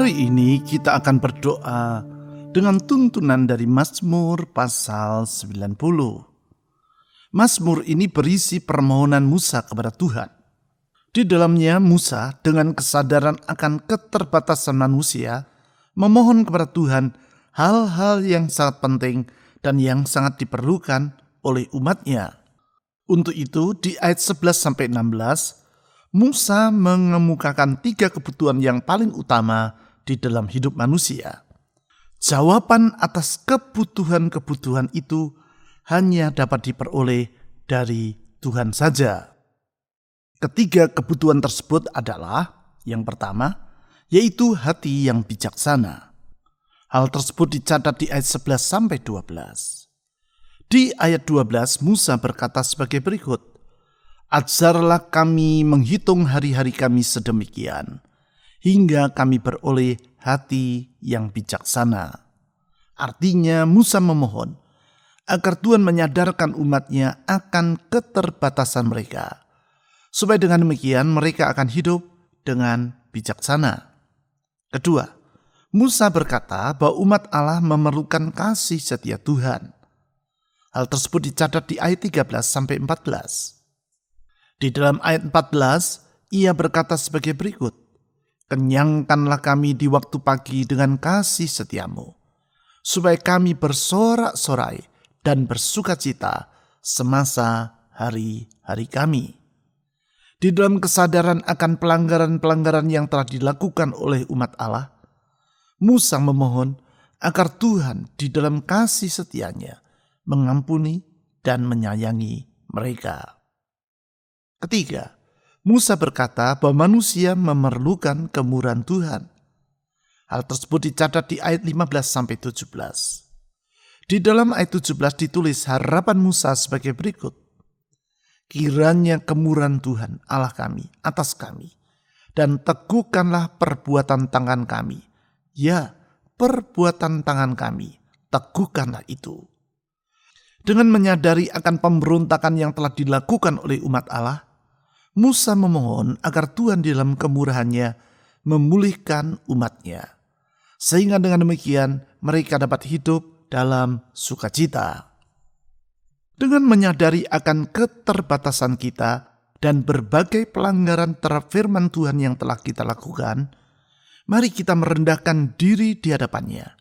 Hari ini kita akan berdoa dengan tuntunan dari Mazmur pasal 90. Mazmur ini berisi permohonan Musa kepada Tuhan. Di dalamnya Musa dengan kesadaran akan keterbatasan manusia memohon kepada Tuhan hal-hal yang sangat penting dan yang sangat diperlukan oleh umatnya. Untuk itu di ayat 11-16 Musa mengemukakan 3 kebutuhan yang paling utama di dalam hidup manusia. Jawaban atas kebutuhan-kebutuhan itu hanya dapat diperoleh dari Tuhan saja. Ketiga kebutuhan tersebut adalah, yang pertama, yaitu hati yang bijaksana. Hal tersebut dicatat di ayat 11-12. Di ayat 12 Musa berkata sebagai berikut, "Ajarlah kami menghitung hari-hari kami sedemikian, hingga kami beroleh hati yang bijaksana." Artinya Musa memohon agar Tuhan menyadarkan umatnya akan keterbatasan mereka, supaya dengan demikian mereka akan hidup dengan bijaksana. Kedua, Musa berkata bahwa umat Allah memerlukan kasih setia Tuhan. Hal tersebut dicatat di ayat 13-14. Di dalam ayat 14, ia berkata sebagai berikut, "Kenyangkanlah kami di waktu pagi dengan kasih setiamu, supaya kami bersorak-sorai dan bersukacita semasa hari-hari kami." Di dalam kesadaran akan pelanggaran-pelanggaran yang telah dilakukan oleh umat Allah, Musa memohon agar Tuhan di dalam kasih setianya mengampuni dan menyayangi mereka. Ketiga, Musa berkata bahwa manusia memerlukan kemurahan Tuhan. Hal tersebut dicatat di ayat 15-17. Di dalam ayat 17 ditulis harapan Musa sebagai berikut, "Kiranya kemurahan Tuhan Allah kami atas kami, dan teguhkanlah perbuatan tangan kami. Ya, perbuatan tangan kami, teguhkanlah itu." Dengan menyadari akan pemberontakan yang telah dilakukan oleh umat Allah, Musa memohon agar Tuhan di dalam kemurahannya memulihkan umatnya, sehingga dengan demikian mereka dapat hidup dalam sukacita. Dengan menyadari akan keterbatasan kita dan berbagai pelanggaran terhadap firman Tuhan yang telah kita lakukan, mari kita merendahkan diri di hadapannya.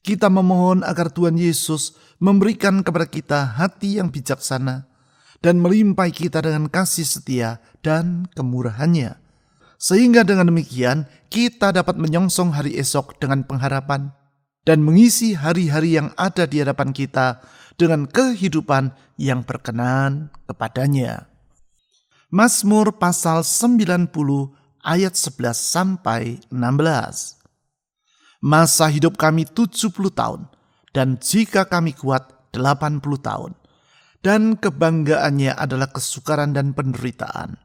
Kita memohon agar Tuhan Yesus memberikan kepada kita hati yang bijaksana dan melimpahi kita dengan kasih setia dan kemurahannya. Sehingga dengan demikian kita dapat menyongsong hari esok dengan pengharapan dan mengisi hari-hari yang ada di hadapan kita dengan kehidupan yang berkenan kepadanya. Mazmur pasal 90 ayat 11-16. "Masa hidup kami 70 tahun, dan jika kami kuat 80 tahun. Dan kebanggaannya adalah kesukaran dan penderitaan,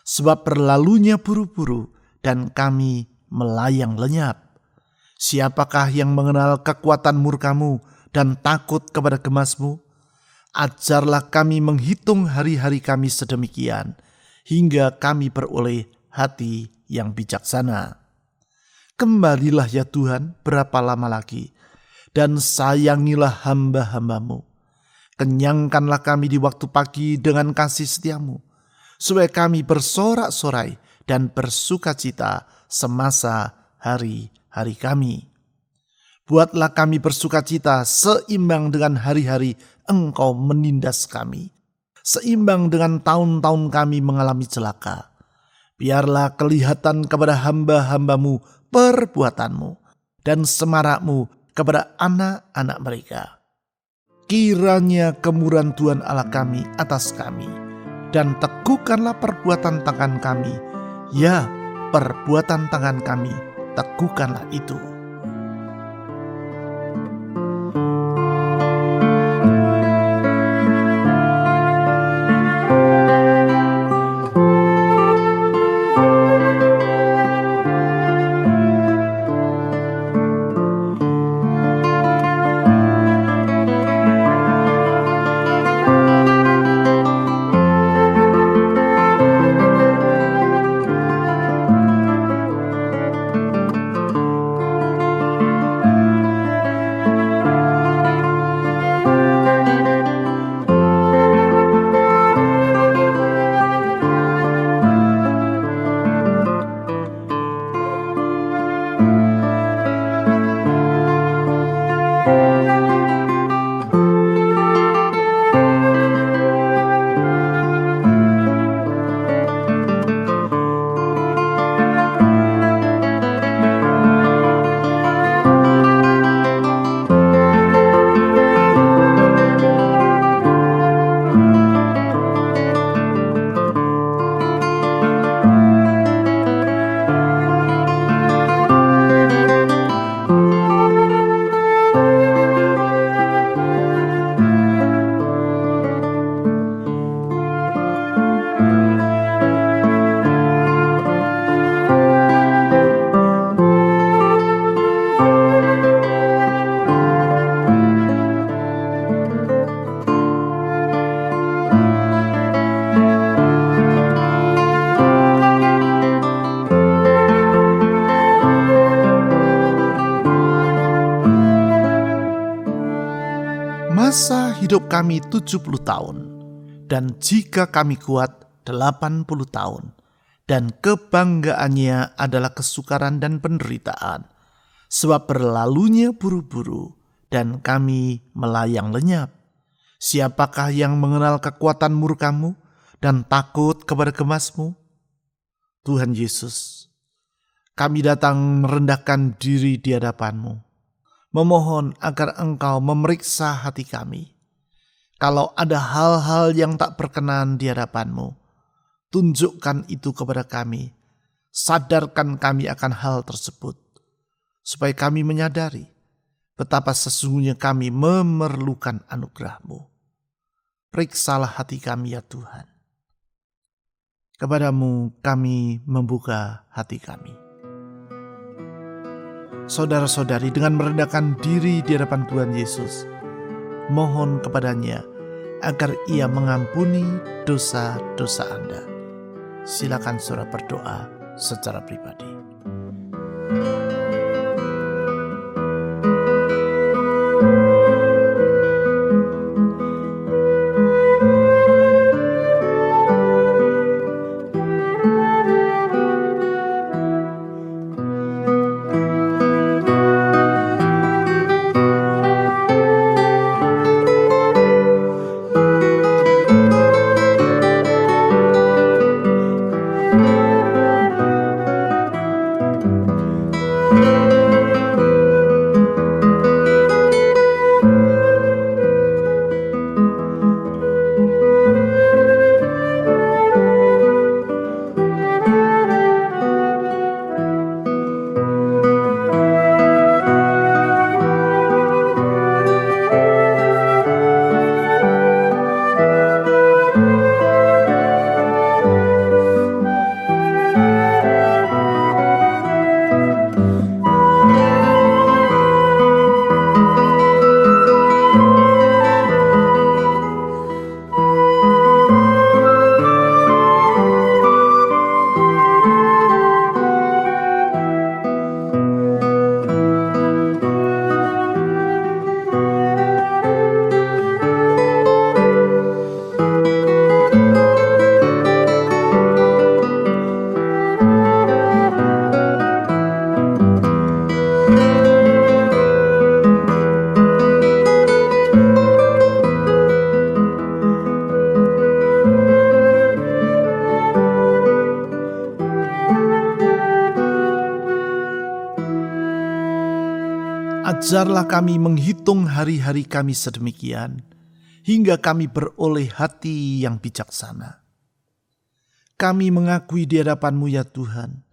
sebab berlalunya buru-buru dan kami melayang lenyap. Siapakah yang mengenal kekuatan murkamu dan takut kepada gemasmu? Ajarlah kami menghitung hari-hari kami sedemikian, hingga kami beroleh hati yang bijaksana. Kembalilah ya Tuhan, berapa lama lagi, dan sayangilah hamba-hambamu. Kenyangkanlah kami di waktu pagi dengan kasih setiamu, supaya kami bersorak-sorai dan bersukacita semasa hari-hari kami. Buatlah kami bersukacita seimbang dengan hari-hari Engkau menindas kami, seimbang dengan tahun-tahun kami mengalami celaka. Biarlah kelihatan kepada hamba-hambamu perbuatanmu dan semarakmu kepada anak-anak mereka. Kiranya kemurahan Tuhan Allah kami atas kami, dan teguhkanlah perbuatan tangan kami. Ya, perbuatan tangan kami, teguhkanlah itu." hidup kami 70 tahun, dan jika kami kuat 80 tahun, dan kebanggaannya adalah kesukaran dan penderitaan, sebab berlalunya buru-buru dan kami melayang lenyap. Siapakah yang mengenal kekuatan murka-Mu dan takut kepada gemas-Mu? Tuhan Yesus, kami datang merendahkan diri di hadapan-Mu, memohon agar Engkau memeriksa hati kami. Kalau ada hal-hal yang tak berkenan di hadapan-Mu, tunjukkan itu kepada kami. Sadarkan kami akan hal tersebut, supaya kami menyadari betapa sesungguhnya kami memerlukan anugerah-Mu. Periksalah hati kami ya Tuhan. Kepadamu kami membuka hati kami. Saudara-saudari, dengan merendahkan diri di hadapan Tuhan Yesus, mohon kepadanya agar Ia mengampuni dosa-dosa Anda. Silakan saudara berdoa secara pribadi. Ajarlah kami menghitung hari-hari kami sedemikian, hingga kami beroleh hati yang bijaksana. Kami mengakui di hadapan-Mu ya Tuhan,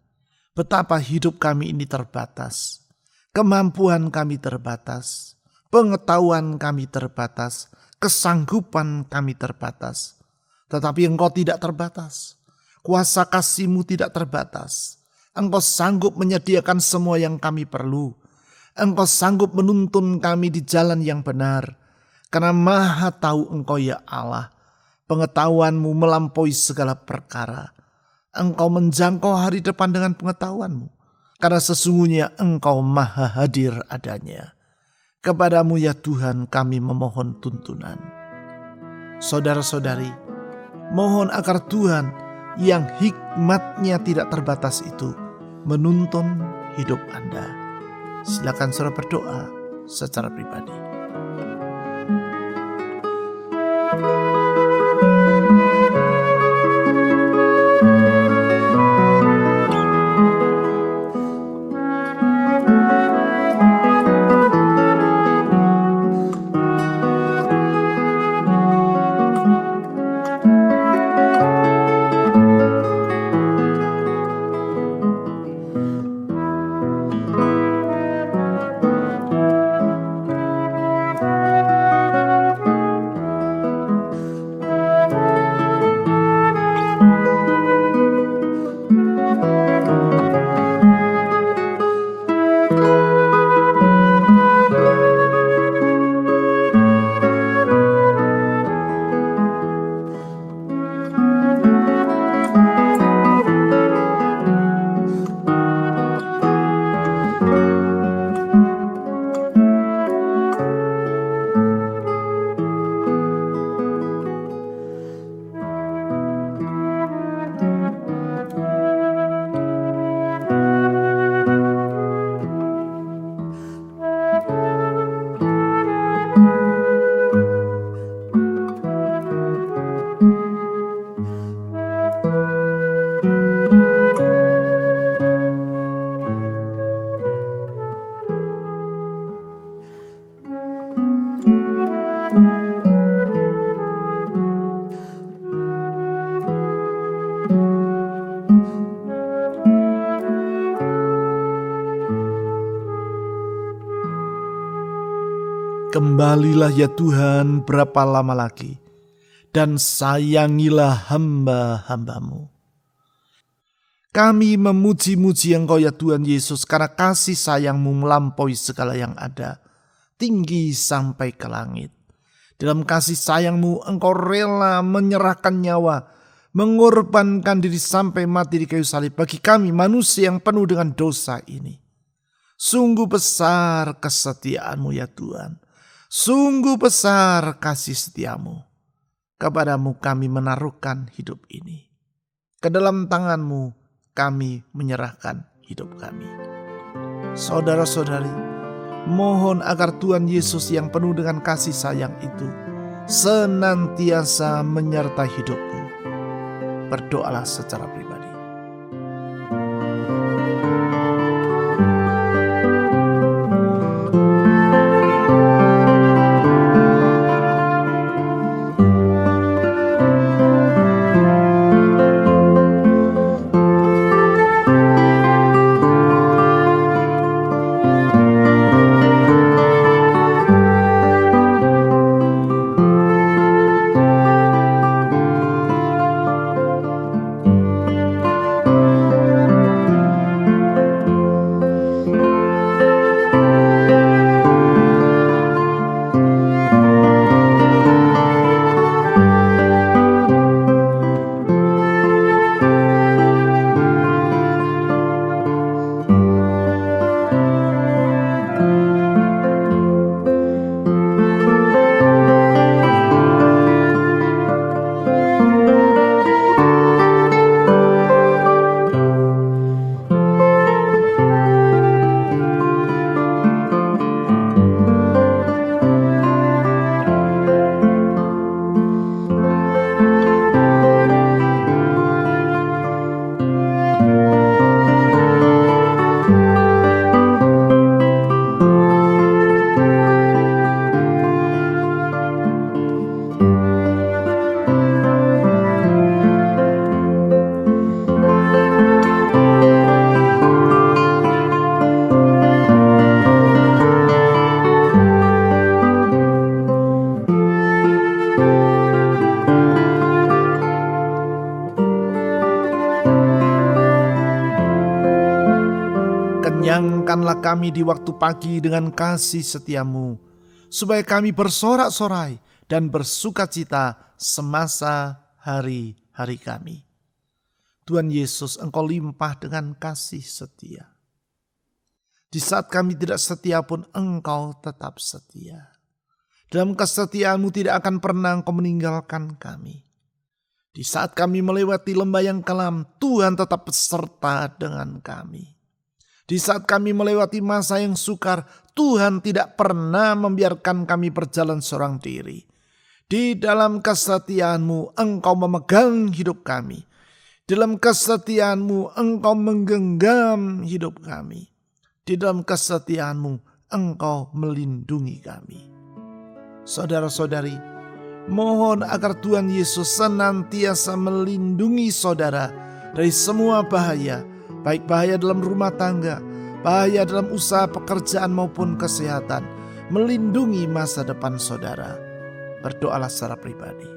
betapa hidup kami ini terbatas, kemampuan kami terbatas, pengetahuan kami terbatas, kesanggupan kami terbatas. Tetapi Engkau tidak terbatas, kuasa kasih-Mu tidak terbatas. Engkau sanggup menyediakan semua yang kami perlu. Engkau sanggup menuntun kami di jalan yang benar, karena Maha tahu Engkau ya Allah. Pengetahuan-Mu melampaui segala perkara. Engkau menjangkau hari depan dengan pengetahuan-Mu, karena sesungguhnya Engkau maha hadir adanya. Kepadamu ya Tuhan kami memohon tuntunan. Saudara-saudari, mohon agar Tuhan yang hikmat-Nya tidak terbatas itu menuntun hidup Anda. Silakan saudara berdoa secara pribadi. Kembalilah ya Tuhan, berapa lama lagi, dan sayangilah hamba-hambamu. Kami memuji-muji Engkau ya Tuhan Yesus, karena kasih sayang-Mu melampaui segala yang ada, tinggi sampai ke langit. Dalam kasih sayang-Mu, Engkau rela menyerahkan nyawa, mengorbankan diri sampai mati di kayu salib bagi kami manusia yang penuh dengan dosa ini. Sungguh besar kesetiaan-Mu ya Tuhan. Sungguh besar kasih setia-Mu. Kepadamu kami menaruhkan hidup ini. Ke dalam tangan-Mu kami menyerahkan hidup kami. Saudara-saudari, mohon agar Tuhan Yesus yang penuh dengan kasih sayang itu senantiasa menyertai hidupmu. Berdoalah secara pribadi. Kenyangkanlah kami di waktu pagi dengan kasih setia-Mu, supaya kami bersorak-sorai dan bersukacita semasa hari-hari kami. Tuhan Yesus, Engkau limpah dengan kasih setia. Di saat kami tidak setia pun Engkau tetap setia. Dalam kesetiaan-Mu tidak akan pernah Engkau meninggalkan kami. Di saat kami melewati lembah yang kelam, Tuhan tetap beserta dengan kami. Di saat kami melewati masa yang sukar, Tuhan tidak pernah membiarkan kami berjalan seorang diri. Di dalam kesetiaan-Mu, Engkau memegang hidup kami. Dalam kesetiaan-Mu, Engkau menggenggam hidup kami. Di dalam kesetiaan-Mu, Engkau melindungi kami. Saudara-saudari, mohon agar Tuhan Yesus senantiasa melindungi saudara dari semua bahaya, baik bahaya dalam rumah tangga, bahaya dalam usaha pekerjaan maupun kesehatan, melindungi masa depan saudara. Berdoalah secara pribadi.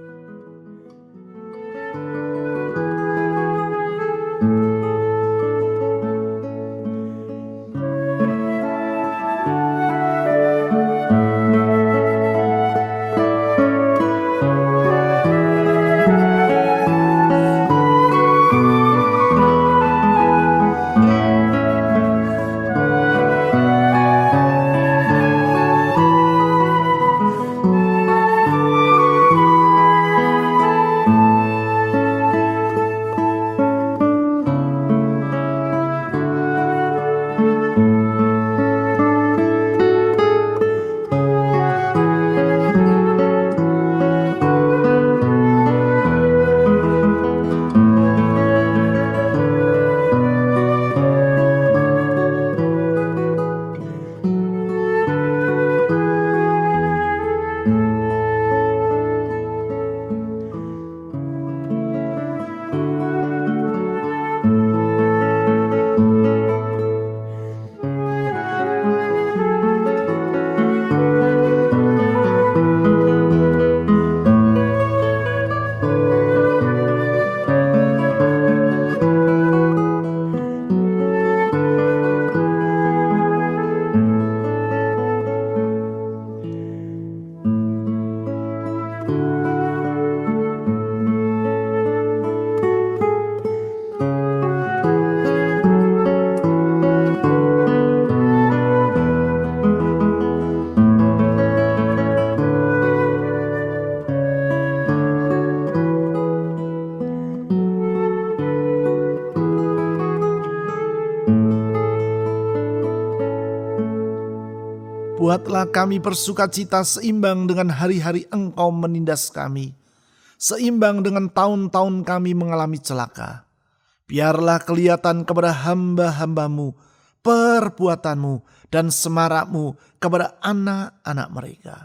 Buatlah kami bersukacita seimbang dengan hari-hari Engkau menindas kami, seimbang dengan tahun-tahun kami mengalami celaka. Biarlah kelihatan kepada hamba-hambamu perbuatanmu dan semarakmu kepada anak-anak mereka.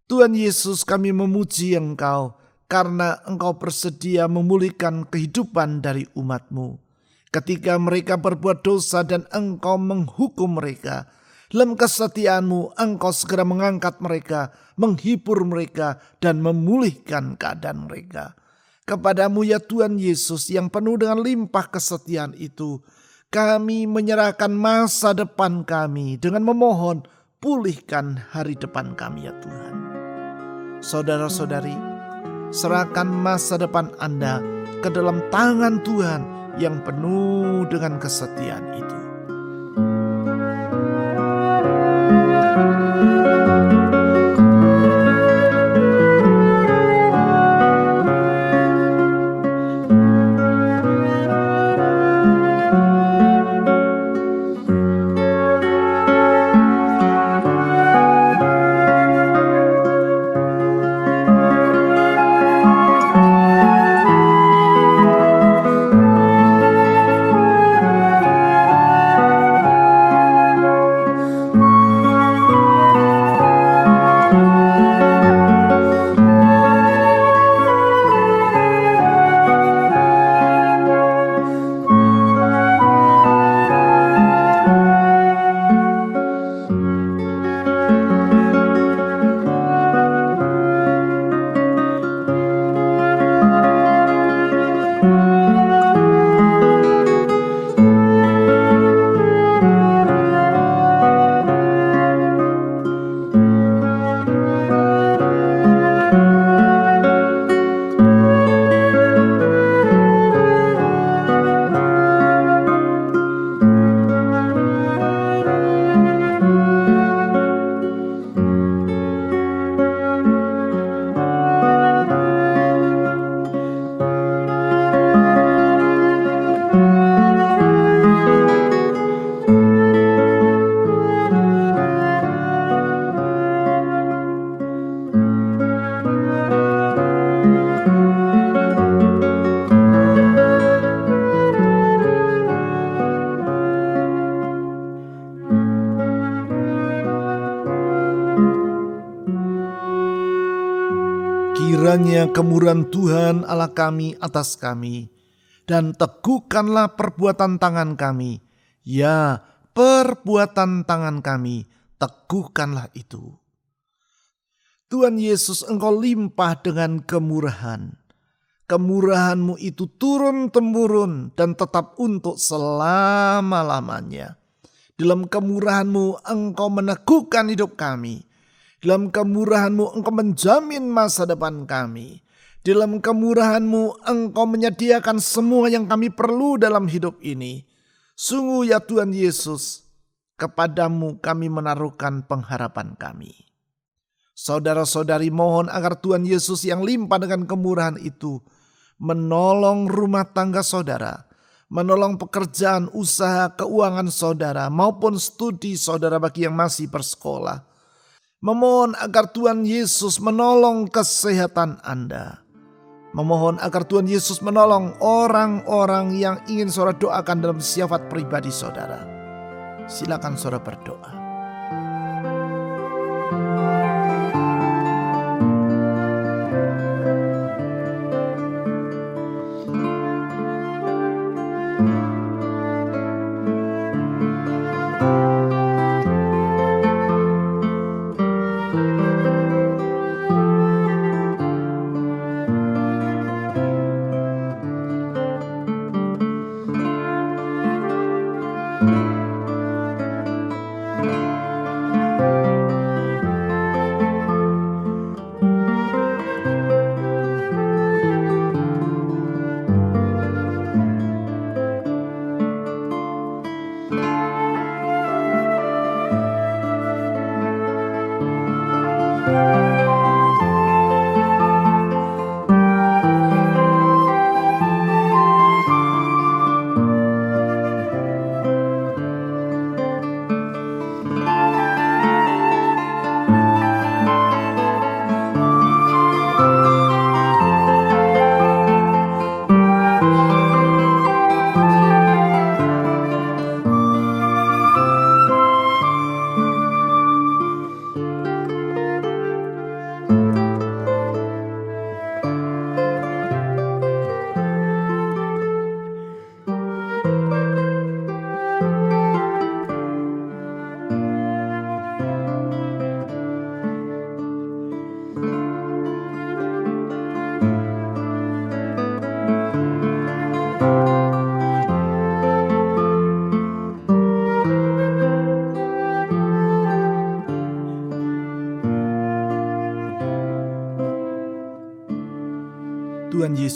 Tuhan Yesus, kami memuji Engkau karena Engkau bersedia memulihkan kehidupan dari umat-Mu. Ketika mereka berbuat dosa dan Engkau menghukum mereka, dalam kesetiaan-Mu Engkau segera mengangkat mereka, menghibur mereka dan memulihkan keadaan mereka. Kepadamu ya Tuhan Yesus yang penuh dengan limpah kesetiaan itu, kami menyerahkan masa depan kami dengan memohon pulihkan hari depan kami ya Tuhan. Saudara-saudari, serahkan masa depan Anda ke dalam tangan Tuhan yang penuh dengan kesetiaan itu. Kiranya kemurahan Tuhan Allah kami atas kami, dan teguhkanlah perbuatan tangan kami. Ya, perbuatan tangan kami, teguhkanlah itu. Tuhan Yesus, Engkau limpah dengan kemurahan. Kemurahan-Mu itu turun-temurun dan tetap untuk selama-lamanya. Dalam kemurahan-Mu Engkau meneguhkan hidup kami. Dalam kemurahan-Mu Engkau menjamin masa depan kami. Dalam kemurahan-Mu Engkau menyediakan semua yang kami perlu dalam hidup ini. Sungguh ya Tuhan Yesus, kepadamu kami menaruhkan pengharapan kami. Saudara-saudari, mohon agar Tuhan Yesus yang limpah dengan kemurahan itu menolong rumah tangga saudara, menolong pekerjaan, usaha, keuangan saudara, maupun studi saudara bagi yang masih bersekolah. Memohon agar Tuhan Yesus menolong kesehatan Anda. Memohon agar Tuhan Yesus menolong orang-orang yang ingin saudara doakan dalam syafaat pribadi saudara. Silakan saudara berdoa.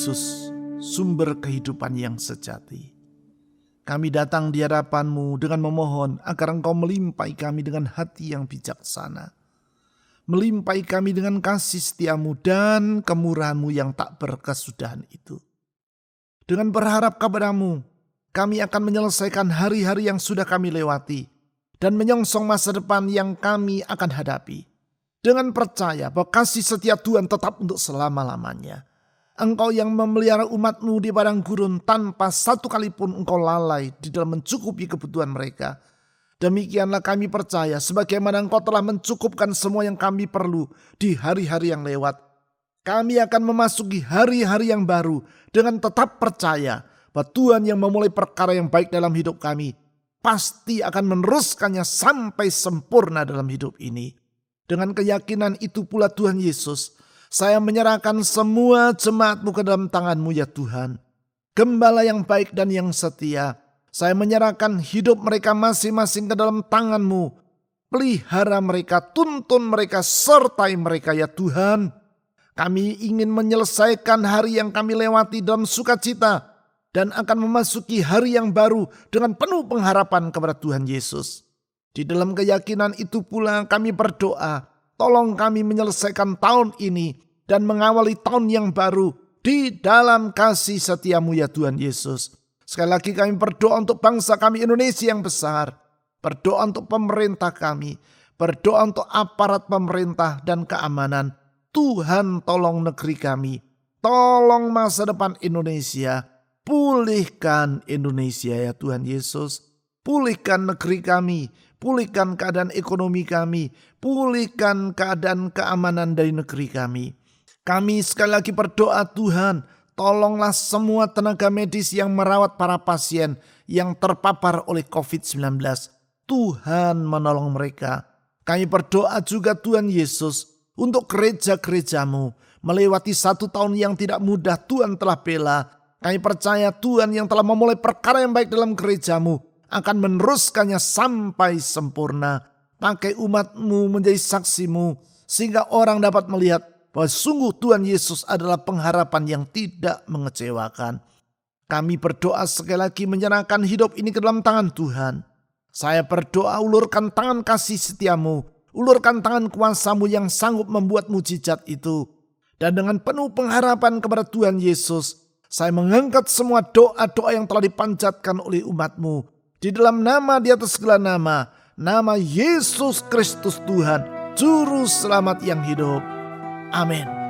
Yesus, sumber kehidupan yang sejati. Kami datang di hadapan-Mu dengan memohon agar Engkau melimpahi kami dengan hati yang bijaksana. Melimpahi kami dengan kasih setia-Mu dan kemurahan-Mu yang tak berkesudahan itu. Dengan berharap kepada-Mu, kami akan menyelesaikan hari-hari yang sudah kami lewati dan menyongsong masa depan yang kami akan hadapi. Dengan percaya bahwa kasih setia Tuhan tetap untuk selama-lamanya. Engkau yang memelihara umat-Mu di padang gurun tanpa satu kali pun Engkau lalai di dalam mencukupi kebutuhan mereka. Demikianlah kami percaya sebagaimana Engkau telah mencukupkan semua yang kami perlu di hari-hari yang lewat. Kami akan memasuki hari-hari yang baru dengan tetap percaya bahwa Tuhan yang memulai perkara yang baik dalam hidup kami pasti akan meneruskannya sampai sempurna dalam hidup ini. Dengan keyakinan itu pula Tuhan Yesus, saya menyerahkan semua jemaat-Mu ke dalam tangan-Mu ya Tuhan. Gembala yang baik dan yang setia, saya menyerahkan hidup mereka masing-masing ke dalam tangan-Mu. Pelihara mereka, tuntun mereka, sertai mereka ya Tuhan. Kami ingin menyelesaikan hari yang kami lewati dalam sukacita dan akan memasuki hari yang baru dengan penuh pengharapan kepada Tuhan Yesus. Di dalam keyakinan itu pula kami berdoa, tolong kami menyelesaikan tahun ini dan mengawali tahun yang baru di dalam kasih setia-Mu ya Tuhan Yesus. Sekali lagi kami berdoa untuk bangsa kami Indonesia yang besar. Berdoa untuk pemerintah kami. Berdoa untuk aparat pemerintah dan keamanan. Tuhan tolong negeri kami. Tolong masa depan Indonesia. Pulihkan Indonesia ya Tuhan Yesus. Pulihkan negeri kami. Pulihkan keadaan ekonomi kami. Pulihkan keadaan keamanan dari negeri kami. Kami sekali lagi berdoa Tuhan. Tolonglah semua tenaga medis yang merawat para pasien yang terpapar oleh COVID-19. Tuhan menolong mereka. Kami berdoa juga Tuhan Yesus untuk gereja-gereja-Mu. Melewati 1 tahun yang tidak mudah Tuhan telah bela. Kami percaya Tuhan yang telah memulai perkara yang baik dalam gereja-Mu akan meneruskannya sampai sempurna. Pakai umat-Mu menjadi saksi-Mu sehingga orang dapat melihat bahwa sungguh Tuhan Yesus adalah pengharapan yang tidak mengecewakan. Kami berdoa sekali lagi menyerahkan hidup ini ke dalam tangan Tuhan. Saya berdoa ulurkan tangan kasih setia-Mu, ulurkan tangan kuasa-Mu yang sanggup membuat mujizat itu. Dan dengan penuh pengharapan kepada Tuhan Yesus, saya mengangkat semua doa-doa yang telah dipanjatkan oleh umat-Mu. Di dalam nama di atas segala nama, nama Yesus Kristus Tuhan, Juru Selamat yang hidup. Amin.